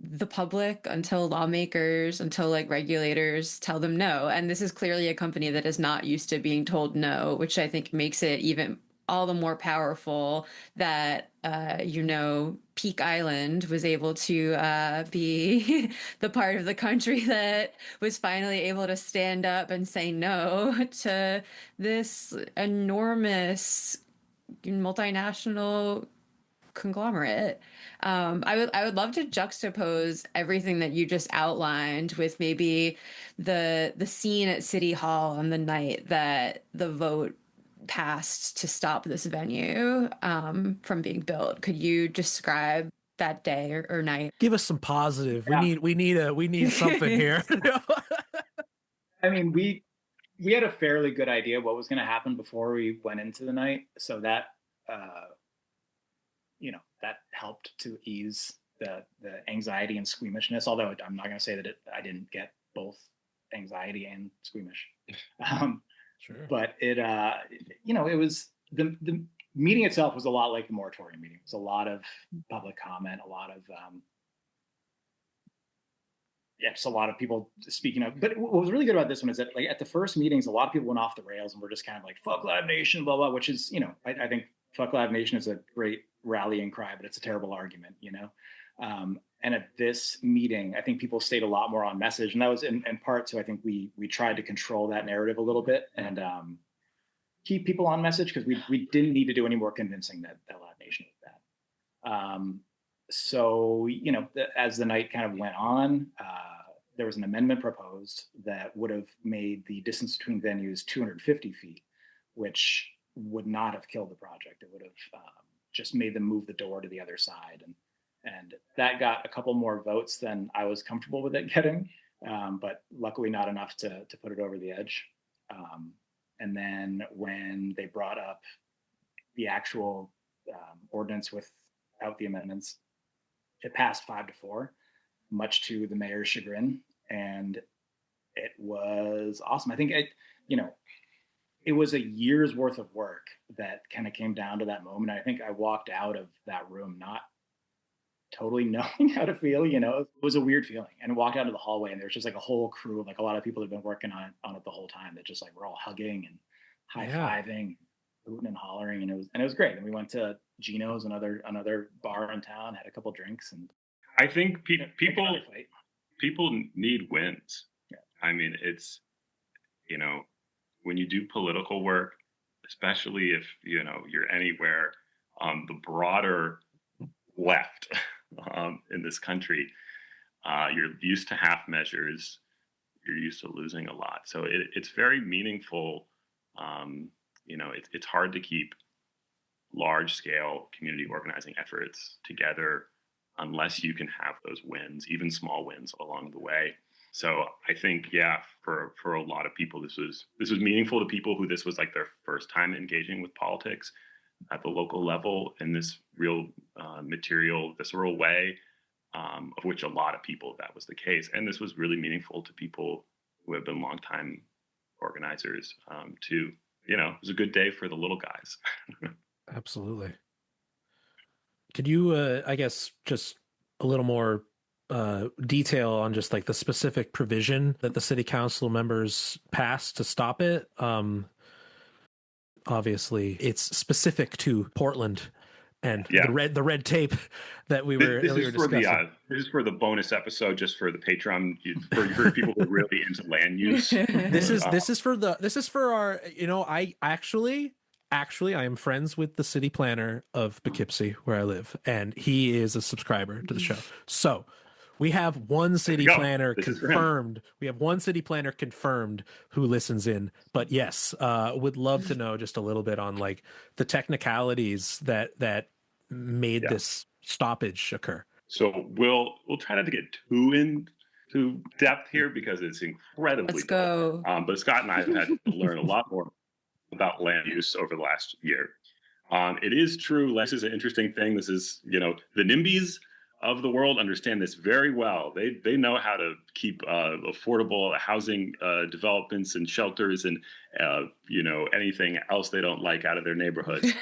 the public, until lawmakers, until like regulators tell them no. And this is clearly a company that is not used to being told no, which I think makes it even all the more powerful that Peak Island was able to be the part of the country that was finally able to stand up and say no to this enormous multinational conglomerate. I would love to juxtapose everything that you just outlined with maybe the scene at City Hall on the night that the vote passed to stop this venue from being built. Could you describe that day or night? Give us some positive. Yeah. We need something here. I mean, we had a fairly good idea what was going to happen before we went into the night, so that that helped to ease the anxiety and squeamishness. Although I'm not going to say that I didn't get both anxiety and squeamish. Sure. But it was the meeting itself was a lot like the moratorium meeting. It was a lot of public comment, a lot of just a lot of people speaking up. But what was really good about this one is that, like, at the first meetings, a lot of people went off the rails and were just kind of like, "Fuck Live Nation," blah blah. Which is, I think "Fuck Live Nation" is a great rallying cry, but it's a terrible argument, And at this meeting, I think people stayed a lot more on message, and that was in part. So I think we tried to control that narrative a little bit and keep people on message, because we didn't need to do any more convincing that Live Nation was bad. So as the night kind of went on, there was an amendment proposed that would have made the distance between venues 250 feet, which would not have killed the project. It would have just made them move the door to the other side, and that got a couple more votes than I was comfortable with it getting, but luckily not enough to put it over the edge. And then when they brought up the actual ordinance without the amendments, it passed 5-4, much to the mayor's chagrin, and it was awesome. I think it was a year's worth of work that kind of came down to that moment. I think I walked out of that room not totally knowing how to feel. It was a weird feeling, and walked out of the hallway, and there's just like a whole crew of like a lot of people that have been working on it the whole time, that just like we're all hugging and high-fiving, hooting and hollering, and it was great. And we went to Gino's, another bar in town, had a couple drinks, and I think people need wins. Yeah. I mean, it's when you do political work, especially if you're anywhere on the broader left in this country, you're used to half measures. You're used to losing a lot, so it's very meaningful. It's hard to keep large scale community organizing efforts together unless you can have those wins, even small wins along the way. So I think, yeah, for a lot of people, this was meaningful to people who this was like their first time engaging with politics at the local level in this real material, visceral way, of which a lot of people that was the case. And this was really meaningful to people who have been longtime organizers too. It was a good day for the little guys. Absolutely. Could you, I guess, just a little more detail on just like the specific provision that the city council members passed to stop it? Obviously, it's specific to Portland and the red tape that we were discussing. This is for the bonus episode, just for the Patreon, for people who are really into land use. This is for our. I actually I am friends with the city planner of Poughkeepsie, where I live, and he is a subscriber to the show. So we have one city planner confirmed. We have one city planner confirmed who listens in. But yes, would love to know just a little bit on like the technicalities that made this stoppage occur. So we'll try not to get too into depth here because it's incredibly. Let's go. But Scott and I have had to learn a lot more about land use over the last year. It is true. This is an interesting thing. This is, the NIMBYs of the world understand this very well. They know how to keep affordable housing developments and shelters and anything else they don't like out of their neighborhoods.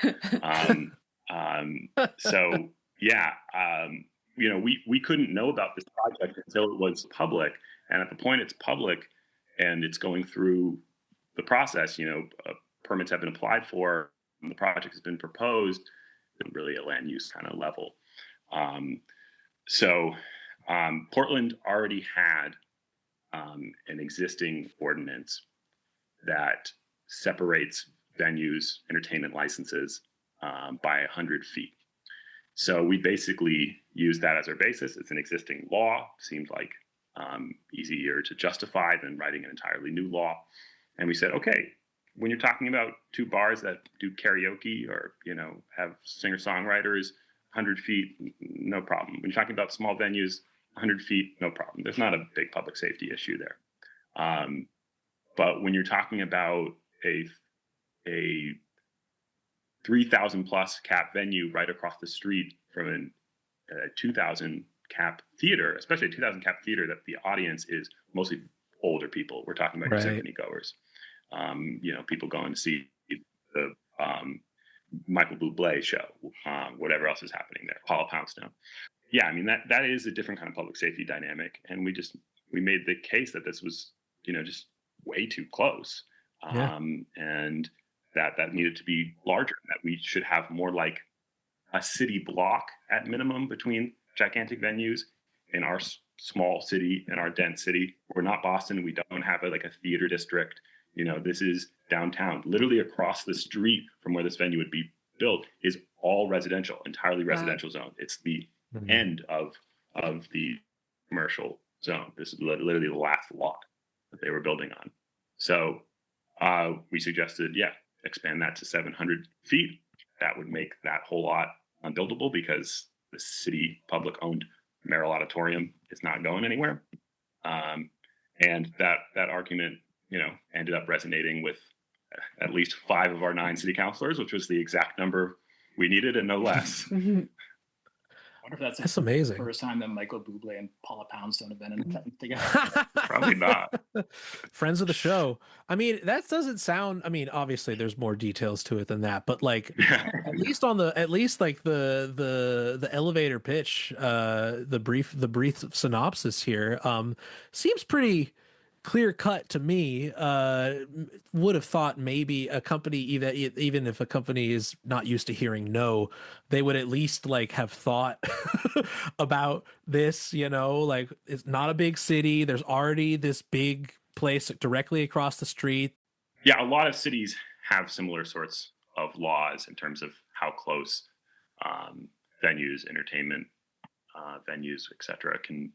So yeah, we couldn't know about this project until it was public, and at the point it's public and it's going through the process, permits have been applied for, and the project has been proposed, really a land use kind of level. So Portland already had an existing ordinance that separates venues, entertainment licenses by 100 feet. So we basically use that as our basis. It's an existing law. Seemed like easier to justify than writing an entirely new law. And we said, okay, when you're talking about two bars that do karaoke or, have singer-songwriters, 100 feet, no problem. When you're talking about small venues, 100 feet, no problem. There's not a big public safety issue there. But when you're talking about a 3,000 plus cap venue right across the street from a 2,000 cap theater, especially a 2,000 cap theater that the audience is mostly older people. We're talking about symphony goers. People going to see the Michael Bublé show, whatever else is happening there, Paula Poundstone. Yeah, I mean that is a different kind of public safety dynamic, and we made the case that this was just way too close, and that needed to be larger. That we should have more like a city block at minimum between gigantic venues in our small city, in our dense city. We're not Boston. We don't have a theater district. This is downtown. Literally across the street from where this venue would be built is all residential, entirely residential zone. It's the end of the commercial zone. This is literally the last lot that they were building on. So we suggested, expand that to 700 feet. That would make that whole lot unbuildable because the city public-owned Merrill Auditorium is not going anywhere. And that argument, ended up resonating with at least 5 of our 9 city councilors, which was the exact number we needed and no less. I wonder if that's amazing. The first time that Michael Bublé and Paula Poundstone have been in a sentence together. Probably not. Friends of the show. I mean, that doesn't sound. I mean, obviously, there's more details to it than that, but at least the elevator pitch, the brief synopsis here, seems pretty clear cut to me. Would have thought maybe a company, even if a company is not used to hearing no, they would at least have thought about this. It's not a big city. There's already this big place directly across the street. yeah, a lot of cities have similar sorts of laws in terms of how close venues, entertainment venues, etc., can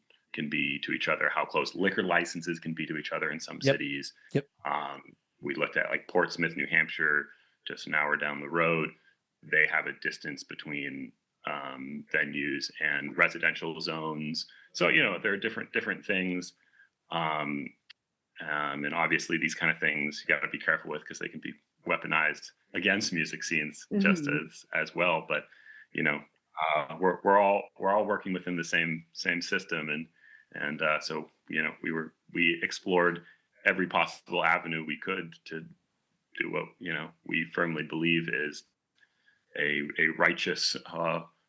be to each other. How close liquor licenses can be to each other in some Yep. cities. Yep. We looked at like Portsmouth, New Hampshire, just an hour down the road. They have a distance between venues and residential zones. So there are different things. And obviously, these kind of things you got to be careful with because they can be weaponized against music scenes just as well. But we're all working within the same system, and so we explored every possible avenue we could to do what we firmly believe is a righteous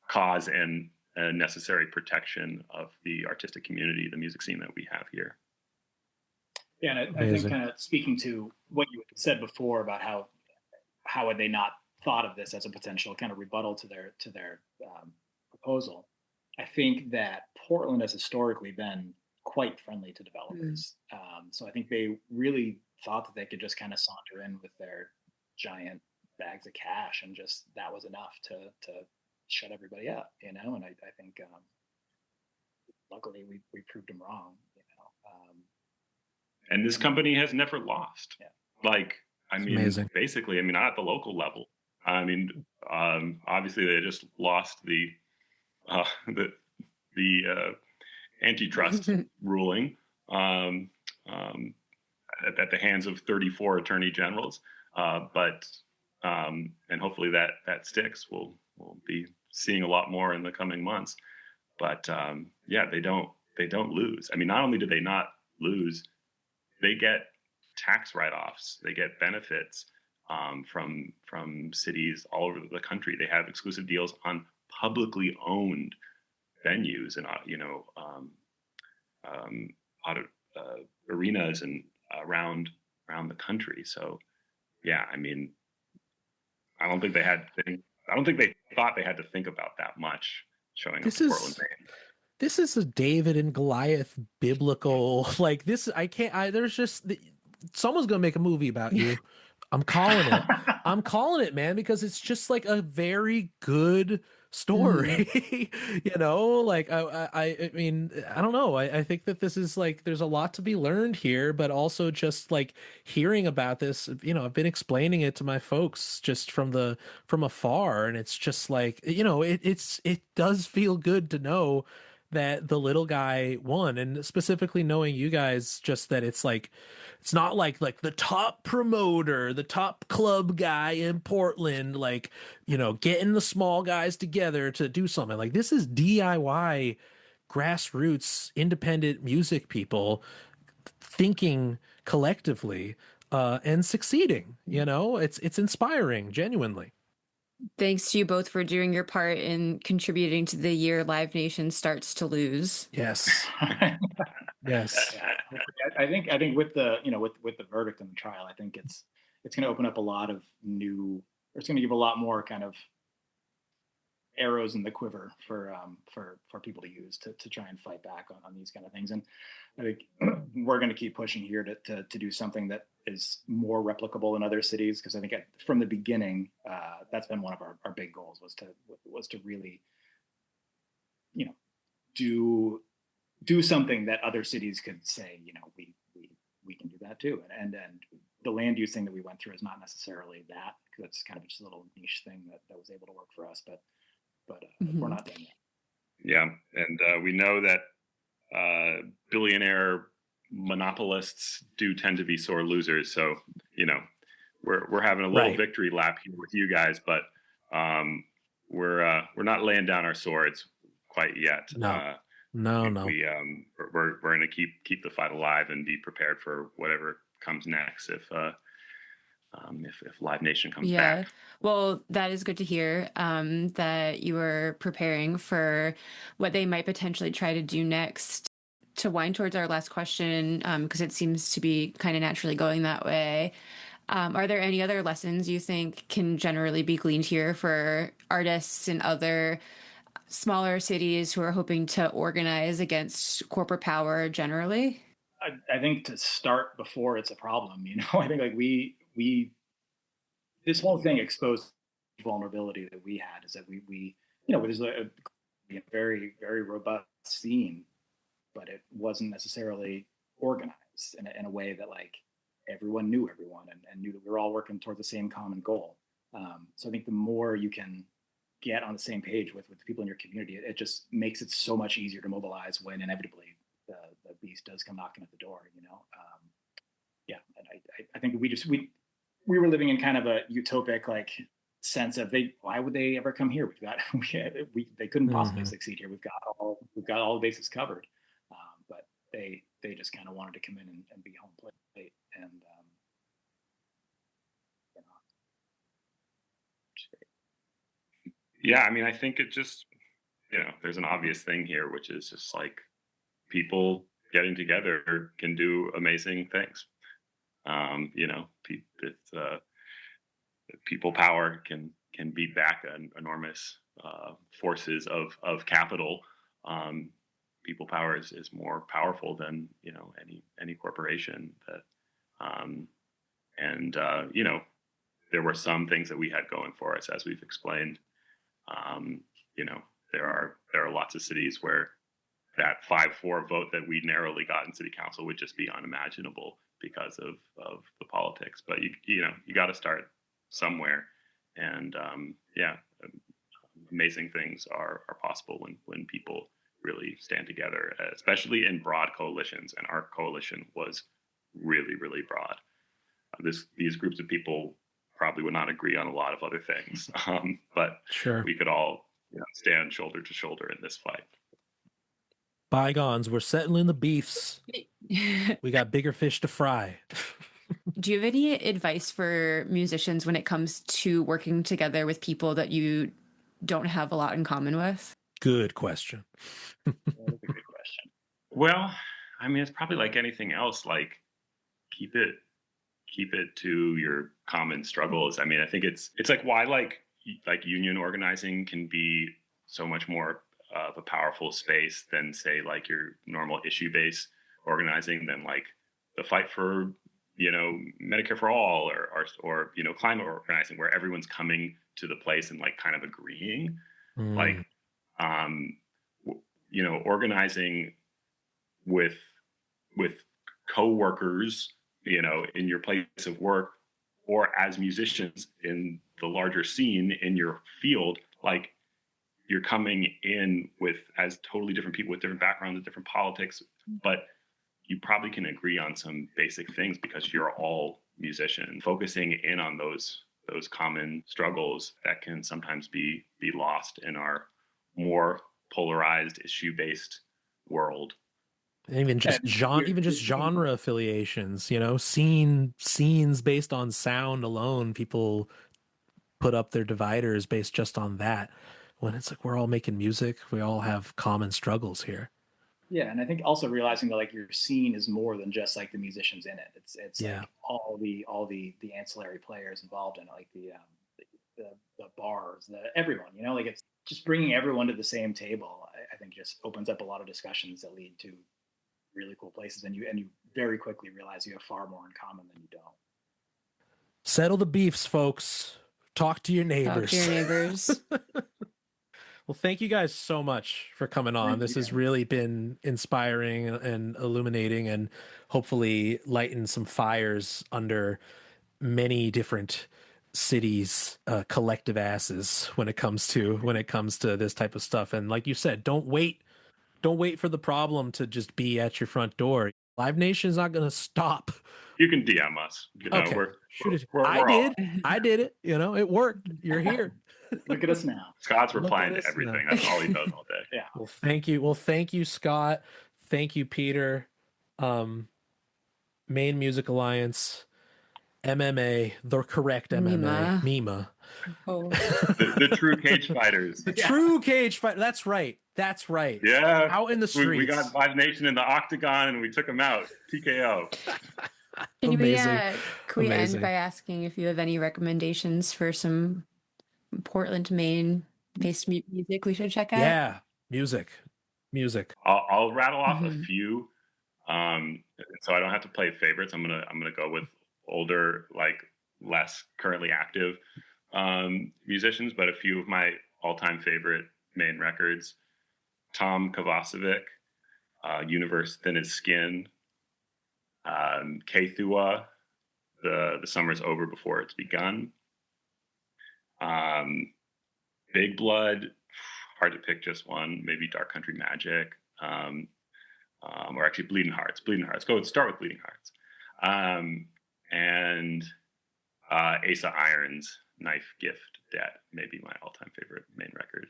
cause and a necessary protection of the artistic community, the music scene that we have here. Yeah, and I think Amazing. kind of speaking to what you said before about how had they not thought of this as a potential kind of rebuttal to their proposal. I think that Portland has historically been quite friendly to developers. So I think they really thought that they could just kind of saunter in with their giant bags of cash and just that was enough to shut everybody up, And I think luckily we proved them wrong, And this company has never lost. Yeah. Like, I mean, amazing. basically, I mean, not at the local level. I mean, obviously they just lost the antitrust ruling at the hands of 34 attorney generals. But and hopefully that sticks. We'll be seeing a lot more in the coming months. But yeah, they don't lose. I mean, not only do they not lose, they get tax write-offs. They get benefits from cities all over the country. They have exclusive deals on publicly owned venues and arenas and around the country. So yeah, I mean, I don't think they thought they had to think about that much showing up to Portland, Maine. This is a David and Goliath biblical, like this. There's just, someone's going to make a movie about you. I'm calling it. I'm calling it, man, because it's just like a very good story. Like I mean, I don't know. I think that this is like, there's a lot to be learned here, but also just like hearing about this, I've been explaining it to my folks just from afar, and it's just like, it does feel good to know that the little guy won, and specifically knowing you guys, just that it's like, it's not like the top promoter, the top club guy in Portland, like, getting the small guys together to do something. Like, this is DIY, grassroots, independent music people thinking collectively and succeeding. It's inspiring, genuinely. Thanks to you both for doing your part in contributing to the year Live Nation starts to lose. Yes. Yes. I think with the with the verdict in the trial, I think it's going to open up a lot of it's going to give a lot more kind of arrows in the quiver for people to use to try and fight back on these kind of things. And I think we're going to keep pushing here to do something that is more replicable in other cities, because I think from the beginning that's been one of our big goals was to really do something that other cities could say, we can do that too. And the land use thing that we went through is not necessarily that, because it's kind of just a little niche thing that was able to work for us, but we're not done yet. Yeah, and we know that billionaire monopolists do tend to be sore losers. So we're having a little victory lap here with you guys, but we're not laying down our swords quite yet. No. We're going to keep the fight alive and be prepared for whatever comes next if Live Nation comes back. Well, that is good to hear, that you are preparing for what they might potentially try to do next. To wind towards our last question, because it seems to be kind of naturally going that way. Are there any other lessons you think can generally be gleaned here for artists in other smaller cities who are hoping to organize against corporate power generally? I think to start before it's a problem, I think like we we this whole thing exposed vulnerability that we had, is that we there's a very, very robust scene, but it wasn't necessarily organized in a way that like everyone knew everyone, and knew that we were all working towards the same common goal. So I think the more you can get on the same page with the people in your community, it just makes it so much easier to mobilize when inevitably the beast does come knocking at the door. Yeah, and I think we were living in kind of a utopic like sense of why would they ever come here? They couldn't possibly succeed here. We've got all the bases covered. But they just kind of wanted to come in and be home plate, and Yeah, I mean, I think it just, there's an obvious thing here, which is just like people getting together can do amazing things. People power can beat back enormous forces of capital. People power is more powerful than any corporation. There were some things that we had going for us, as we've explained. There are lots of cities where that 5-4 vote that we narrowly got in city council would just be unimaginable because of the politics. But you got to start somewhere, and amazing things are possible when people really stand together, especially in broad coalitions. And our coalition was really, really broad. These groups of people probably would not agree on a lot of other things, but Sure. we could all stand shoulder to shoulder in this fight. Bygones, we're settling the beefs. We got bigger fish to fry. Do you have any advice for musicians when it comes to working together with people that you don't have a lot in common with? Good question. That's a good question. Well, I mean, it's probably like anything else. Like, keep it to your common struggles. I mean, I think it's like why like union organizing can be so much more of a powerful space than say like your normal issue-based organizing, than like the fight for Medicare for all, or climate organizing, where everyone's coming to the place and like kind of agreeing. Like organizing with co-workers in your place of work, or as musicians in the larger scene in your field. Like, you're coming in with as totally different people with different backgrounds and different politics, but you probably can agree on some basic things because you're all musicians. Focusing in on those common struggles that can sometimes be lost in our more polarized issue-based world. Even just genre affiliations, scenes based on sound alone. People put up their dividers based just on that, when it's like we're all making music, we all have common struggles here. Yeah, and I think also realizing that like your scene is more than just like the musicians in it. It's like all the ancillary players involved in it, like the bars, everyone. Like it's just bringing everyone to the same table. I think just opens up a lot of discussions that lead to really cool places, and you very quickly realize you have far more in common than you don't. Settle the beefs, folks. Talk to your neighbors. Well, thank you guys so much for coming on. This has really been inspiring and illuminating, and hopefully lighten some fires under many different cities' collective asses when it comes to this type of stuff. And like you said, don't wait for the problem to just be at your front door. Live Nation is not going to stop. You can DM us. Okay. I did it. It worked. You're here. Look at us now. Scott's replying to everything. That's all he does all day. Yeah. Well, thank you, Scott. Thank you, Peter. Maine Music Alliance, MMA, the correct MMA, MEMA. Oh. the true cage fighters. True cage fight. That's right. Yeah. Out in the streets. We got Live Nation in the octagon and we took him out. TKO. Can we end by asking if you have any recommendations for some Portland, Maine-based music we should check out? Yeah, music. I'll rattle off a few, so I don't have to play favorites. I'm gonna go with older, like less currently active musicians, but a few of my all-time favorite Maine records: Tom Kovacevic, Universe Thin as Skin, K-Thua, the Summer's Over Before It's Begun, Big Blood, hard to pick just one, maybe Dark Country Magic, or actually Bleeding Hearts. Start with Bleeding Hearts. And Asa Iron's Knife, Gift, Debt, maybe my all-time favorite Maine record.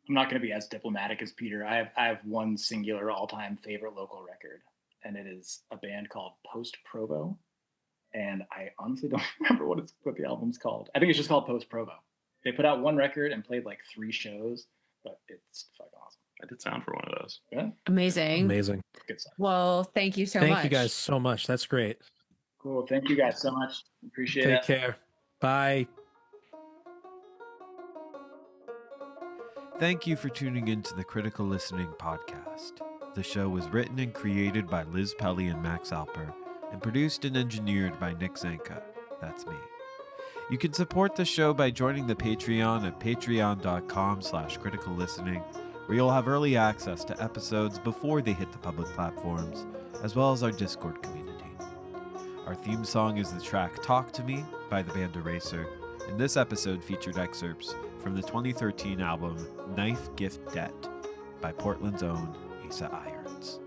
I'm not going to be as diplomatic as Peter. I have one singular all-time favorite local record, and it is a band called Post Provo. And I honestly don't remember what the album's called. I think it's just called Post Provo. They put out one record and played like 3 shows, but it's fucking awesome. I did sound for one of those. Yeah, Amazing. Amazing. good stuff. Well, thank you so much. Thank you guys so much. That's great. Cool. Thank you guys so much. Appreciate it. Take care. Bye. Thank you for tuning in to the Critical Listening Podcast. The show was written and created by Liz Pelly and Max Alper, and produced and engineered by Nick Zanka. That's me. You can support the show by joining the Patreon at patreon.com/critical listening, where you'll have early access to episodes before they hit the public platforms, as well as our Discord community. Our theme song is the track Talk to Me by the band Eraser, and this episode featured excerpts from the 2013 album Knife, Gift, Debt by Portland's own Asa Irons.